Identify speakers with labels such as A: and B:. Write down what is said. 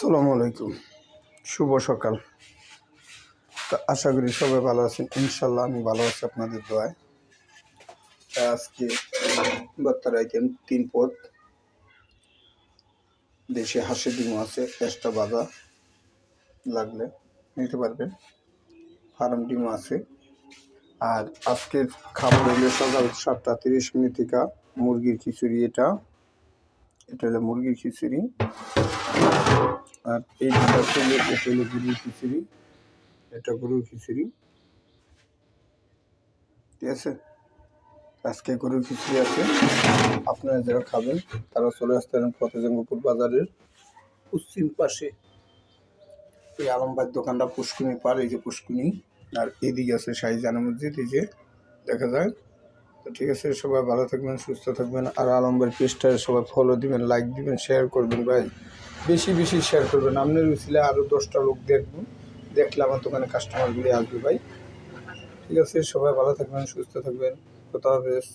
A: আসসালামু আলাইকুম, শুভ সকাল। তো আশা করি সবাই ভালো আছেন। ইনশাল্লাহ আমি ভালো আছি আপনাদের দোয়ায়। আজকে ভর্তার আইটেম 3 পদ। দেশে হাঁসের ডিমও আছে, এক্সট্রা বাঁধা লাগলে নিতে পারবেন। ফার্ম ডিমও আছে। আর আজকের খাবার হইলে সকাল 7:30 থেকে মুরগির খিচুড়ি। এটা হলো মুরগির খিচুড়ি। আর এই এটা হলো গরুর খিচুড়ি। এটা গরুর খিচুড়ি, ঠিক আছে। আজকে গরুর খিচুড়ি আছে। আপনারা যারা খাবেন তারা চলে আসতে পারেন ফতেজঙ্গপুর বাজারের পশ্চিম পাশে এই আলমবাগ দোকানটা পুষ্কুনি পার, এই যে পুষ্কুনি। আর এদিকে আছে শাহজাহান মসজিদ, এই যে দেখা যায়। তো ঠিক আছে, সবাই ভালো থাকবেন, সুস্থ থাকবেন। আর আলমবাগ পেজটায় সবাই ফলো দিবেন, লাইক দিবেন, শেয়ার করবেন ভাই, বেশি বেশি শেয়ার করবেন। আপনার উচিলে আরও 10টা লোক দেখলে আমার দোকানে কাস্টমারগুলি আসবে ভাই। ঠিক আছে, সবাই ভালো থাকবেন, সুস্থ থাকবেন। খোদা হাফেজ।